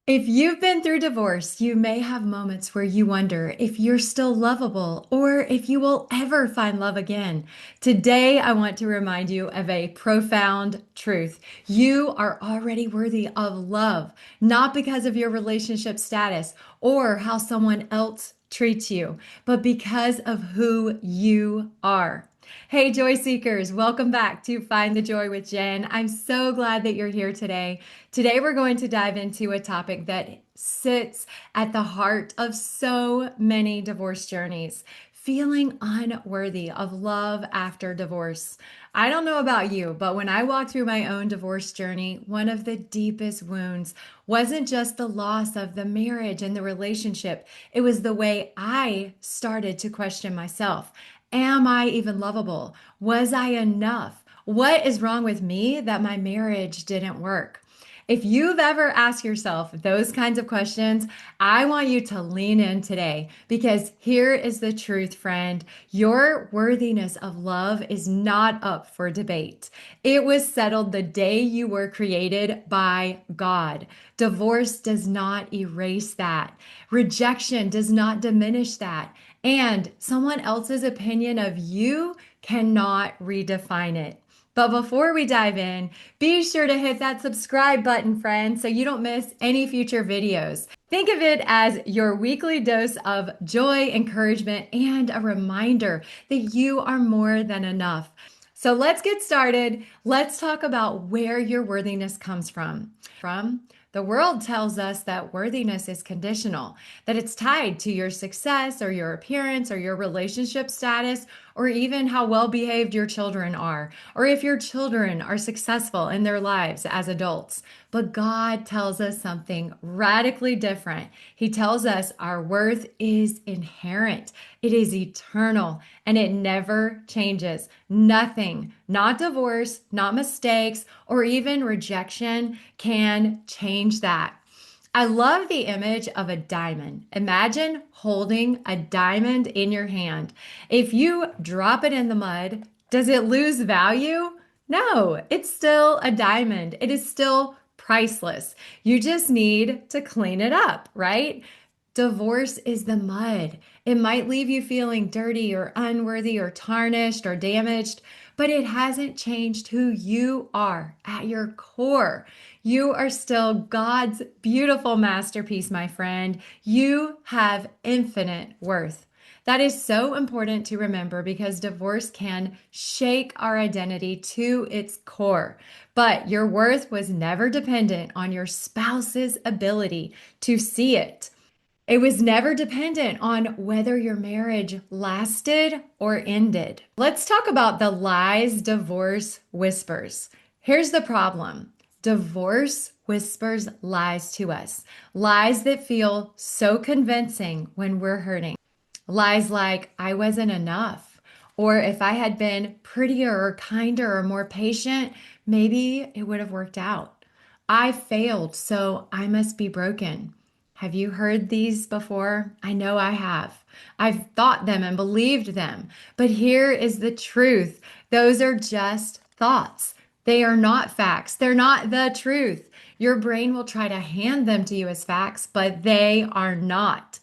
If you've been through divorce, you may have moments where you wonder if you're still lovable or if you will ever find love again. Today, I want to remind you of a profound truth. You are already worthy of love, not because of your relationship status or how someone else treats you, but because of who you are. Hey, joy seekers, welcome back to Find the Joy with Jenn. I'm so glad that you're here today. Today, we're going to dive into a topic that sits at the heart of so many divorce journeys, feeling unworthy of love after divorce. I don't know about you, but when I walked through my own divorce journey, one of the deepest wounds wasn't just the loss of the marriage and the relationship, it was the way I started to question myself. Am I even lovable? Was I enough? What is wrong with me that my marriage didn't work? If you've ever asked yourself those kinds of questions, I want you to lean in today because here is the truth, friend. Your worthiness of love is not up for debate. It was settled the day you were created by God. Divorce does not erase that. Rejection does not diminish that. And someone else's opinion of you cannot redefine it. But before we dive in, be sure to hit that subscribe button, friend, so you don't miss any future videos. Think of it as your weekly dose of joy, encouragement, and a reminder that you are more than enough. So let's get started. Let's talk about where your worthiness comes from. The world tells us that worthiness is conditional, that it's tied to your success or your appearance or your relationship status, or even how well behaved your children are, or if your children are successful in their lives as adults. But God tells us something radically different. He tells us our worth is inherent, it is eternal, and it never changes. Nothing, not divorce, not mistakes, or even rejection can change that. I love the image of a diamond. Imagine holding a diamond in your hand. If you drop it in the mud, does it lose value? No, it's still a diamond. It is still priceless. You just need to clean it up, right? Divorce is the mud. It might leave you feeling dirty or unworthy or tarnished or damaged, but it hasn't changed who you are at your core. You are still God's beautiful masterpiece, my friend. You have infinite worth. That is so important to remember because divorce can shake our identity to its core. But your worth was never dependent on your spouse's ability to see it. It was never dependent on whether your marriage lasted or ended. Let's talk about the lies divorce whispers. Here's the problem. Divorce whispers lies to us, lies that feel so convincing when we're hurting. Lies like, I wasn't enough, or if I had been prettier or kinder or more patient, maybe it would have worked out. I failed, so I must be broken. Have you heard these before? I know I have. I've thought them and believed them. But here is the truth. Those are just thoughts. They are not facts. They're not the truth. Your brain will try to hand them to you as facts, but they are not.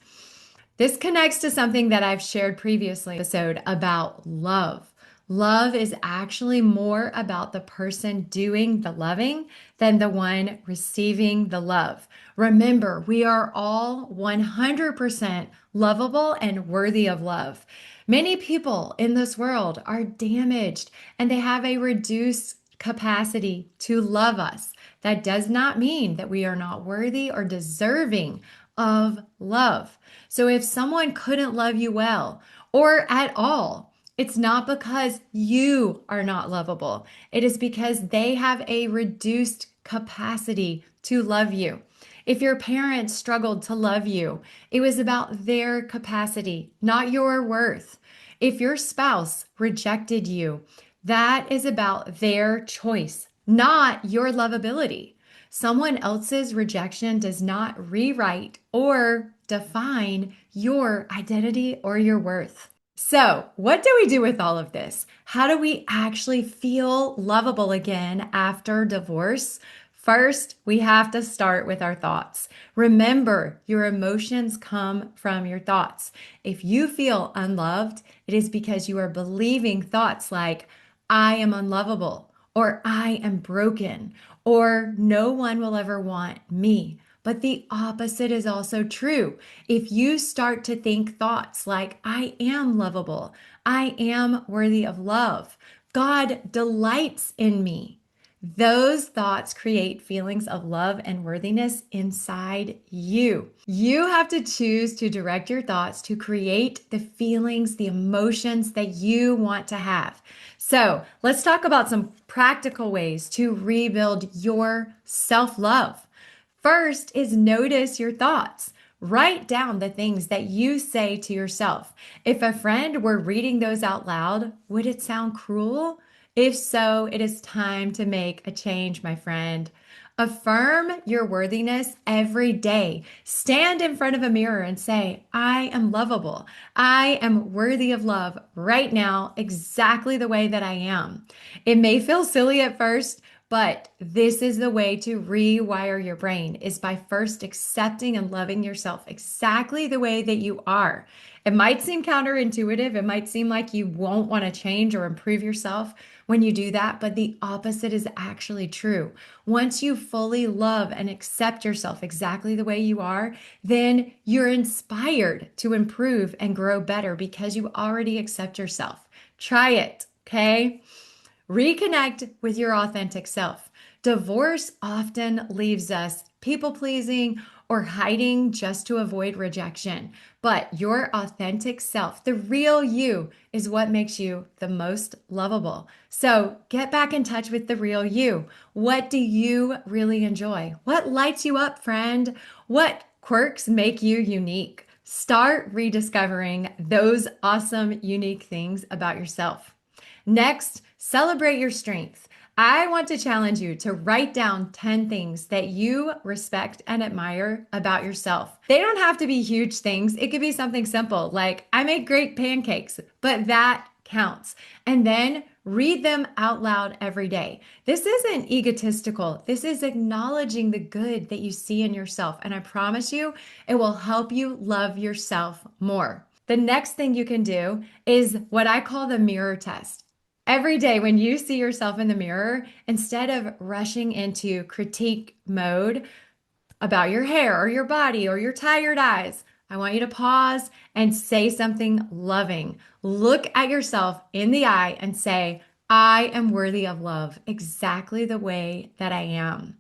This connects to something that I've shared previously in the episode about love. Love is actually more about the person doing the loving than the one receiving the love. Remember, we are all 100% lovable and worthy of love. Many people in this world are damaged and they have a reduced capacity to love us. That does not mean that we are not worthy or deserving of love. So if someone couldn't love you well or at all, it's not because you are not lovable. It is because they have a reduced capacity to love you. If your parents struggled to love you, it was about their capacity, not your worth. If your spouse rejected you, that is about their choice, not your lovability. Someone else's rejection does not rewrite or define your identity or your worth. So, what do we do with all of this? How do we actually feel lovable again after divorce? First, we have to start with our thoughts. Remember, your emotions come from your thoughts. If you feel unloved, it is because you are believing thoughts like, I am unlovable, or I am broken, or no one will ever want me. But the opposite is also true. If you start to think thoughts like, I am lovable, I am worthy of love, God delights in me, those thoughts create feelings of love and worthiness inside you. You have to choose to direct your thoughts to create the feelings, the emotions that you want to have. So let's talk about some practical ways to rebuild your self love. First is notice your thoughts. Write down the things that you say to yourself. If a friend were reading those out loud, would it sound cruel? If so, it is time to make a change, my friend. Affirm your worthiness every day. Stand in front of a mirror and say, I am lovable. I am worthy of love right now, exactly the way that I am. It may feel silly at first, but this is the way to rewire your brain is by first accepting and loving yourself exactly the way that you are. It might seem counterintuitive. It might seem like you won't want to change or improve yourself when you do that, but the opposite is actually true. Once you fully love and accept yourself exactly the way you are, then you're inspired to improve and grow better because you already accept yourself. Try it, okay? Reconnect with your authentic self. Divorce often leaves us people pleasing or hiding just to avoid rejection. But your authentic self, the real you, is what makes you the most lovable. So get back in touch with the real you. What do you really enjoy? What lights you up, friend? What quirks make you unique? Start rediscovering those awesome, unique things about yourself. Next, celebrate your strengths. I want to challenge you to write down 10 things that you respect and admire about yourself. They don't have to be huge things. It could be something simple like, I make great pancakes, but that counts. And then read them out loud every day. This isn't egotistical. This is acknowledging the good that you see in yourself. And I promise you, it will help you love yourself more. The next thing you can do is what I call the mirror test. Every day when you see yourself in the mirror, instead of rushing into critique mode about your hair or your body or your tired eyes, I want you to pause and say something loving. Look at yourself in the eye and say, I am worthy of love exactly the way that I am.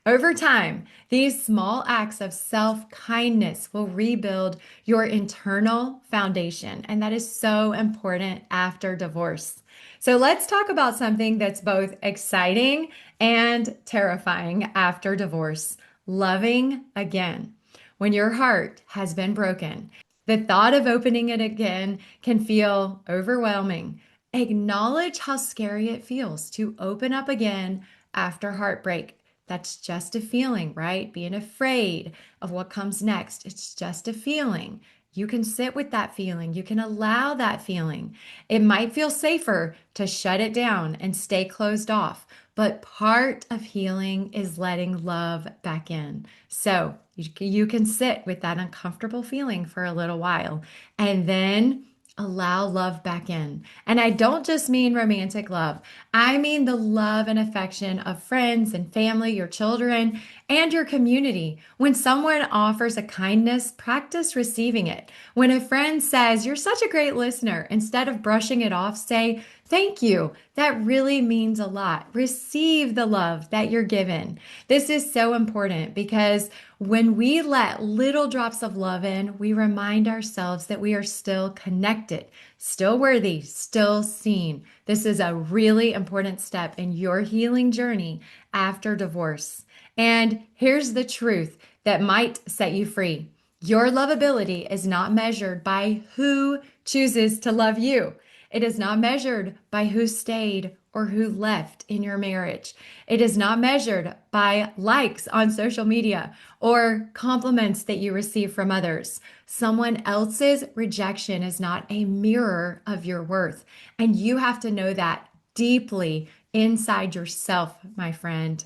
Over time, these small acts of self kindness will rebuild your internal foundation. And that is so important after divorce. So, let's talk about something that's both exciting and terrifying after divorce: loving again. When your heart has been broken, the thought of opening it again can feel overwhelming. Acknowledge how scary it feels to open up again after heartbreak. That's just a feeling, right? Being afraid of what comes next. It's just a feeling. You can sit with that feeling. You can allow that feeling. It might feel safer to shut it down and stay closed off, but part of healing is letting love back in. So you can sit with that uncomfortable feeling for a little while and then allow love back in. And I don't just mean romantic love. I mean the love and affection of friends and family, your children, and your community. When someone offers a kindness, practice receiving it. When a friend says, you're such a great listener, instead of brushing it off, say, thank you. That really means a lot. Receive the love that you're given. This is so important because when we let little drops of love in, we remind ourselves that we are still connected, still worthy, still seen. This is a really important step in your healing journey after divorce. And here's the truth that might set you free. Your lovability is not measured by who chooses to love you. It is not measured by who stayed or who left in your marriage. It is not measured by likes on social media or compliments that you receive from others. Someone else's rejection is not a mirror of your worth. And you have to know that deeply inside yourself, my friend.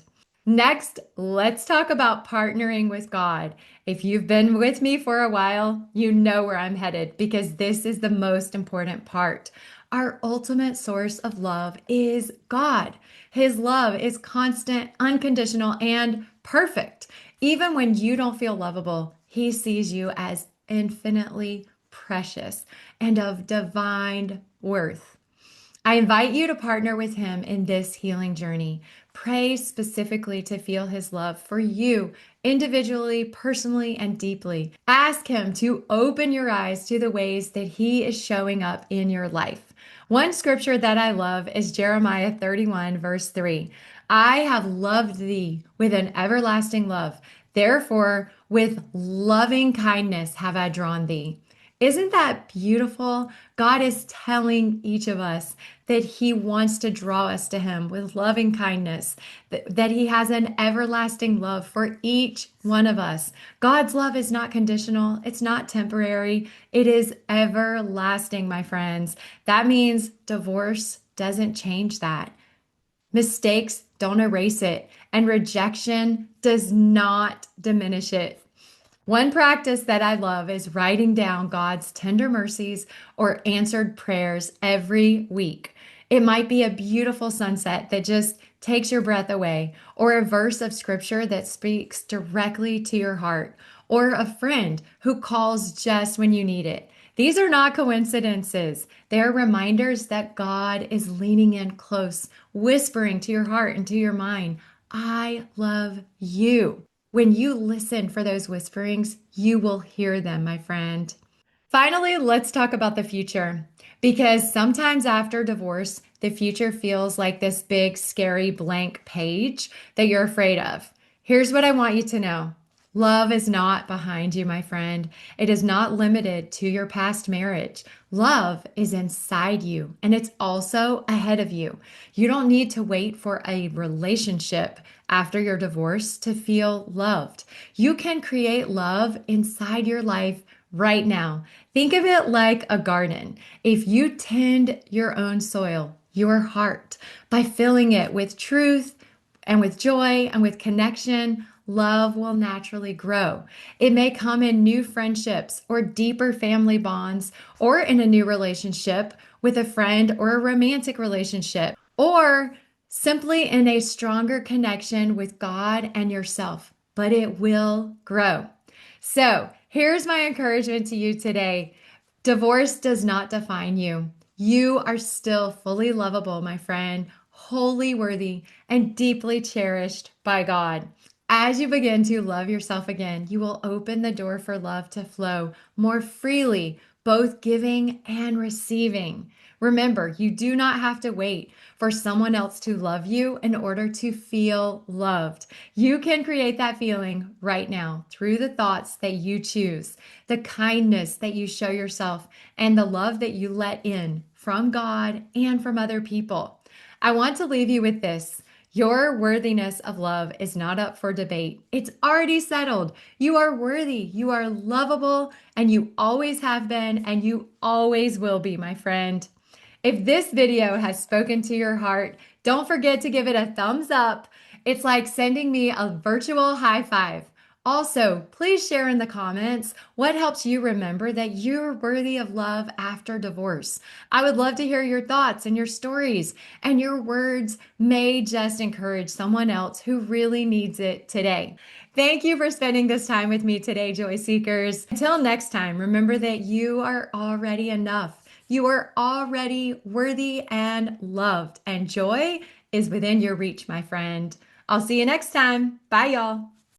Next, let's talk about partnering with God. If you've been with me for a while, you know where I'm headed because this is the most important part. Our ultimate source of love is God. His love is constant, unconditional, and perfect. Even when you don't feel lovable, He sees you as infinitely precious and of divine worth. I invite you to partner with Him in this healing journey. Pray specifically to feel His love for you individually, personally, and deeply. Ask Him to open your eyes to the ways that He is showing up in your life. One scripture that I love is Jeremiah 31, verse 3. I have loved thee with an everlasting love. Therefore, with loving kindness have I drawn thee. Isn't that beautiful? God is telling each of us that He wants to draw us to Him with loving kindness, that He has an everlasting love for each one of us. God's love is not conditional, it's not temporary, it is everlasting, my friends. That means divorce doesn't change that. Mistakes don't erase it, and rejection does not diminish it. One practice that I love is writing down God's tender mercies or answered prayers every week. It might be a beautiful sunset that just takes your breath away, or a verse of scripture that speaks directly to your heart, or a friend who calls just when you need it. These are not coincidences. They're reminders that God is leaning in close, whispering to your heart and to your mind, I love you. When you listen for those whisperings, you will hear them, my friend. Finally, let's talk about the future. Because sometimes after divorce, the future feels like this big, scary blank page that you're afraid of. Here's what I want you to know. Love is not behind you, my friend. It is not limited to your past marriage. Love is inside you, and it's also ahead of you. You don't need to wait for a relationship after your divorce to feel loved. You can create love inside your life right now. Think of it like a garden. If you tend your own soil, your heart, by filling it with truth and with joy and with connection, love will naturally grow. It may come in new friendships or deeper family bonds, or in a new relationship with a friend or a romantic relationship, or simply in a stronger connection with God and yourself. But it will grow. So, here's my encouragement to you today. Divorce does not define you. You are still fully lovable, my friend, wholly worthy, and deeply cherished by God. As you begin to love yourself again, you will open the door for love to flow more freely, both giving and receiving. Remember, you do not have to wait for someone else to love you in order to feel loved. You can create that feeling right now through the thoughts that you choose, the kindness that you show yourself, and the love that you let in from God and from other people. I want to leave you with this. Your worthiness of love is not up for debate. It's already settled. You are worthy, you are lovable, and you always have been, and you always will be, my friend. If this video has spoken to your heart, don't forget to give it a thumbs up. It's like sending me a virtual high five. Also, please share in the comments what helps you remember that you're worthy of love after divorce. I would love to hear your thoughts and your stories, and your words may just encourage someone else who really needs it today. Thank you for spending this time with me today, Joy Seekers. Until next time, remember that you are already enough. You are already worthy and loved, and joy is within your reach, my friend. I'll see you next time. Bye, y'all.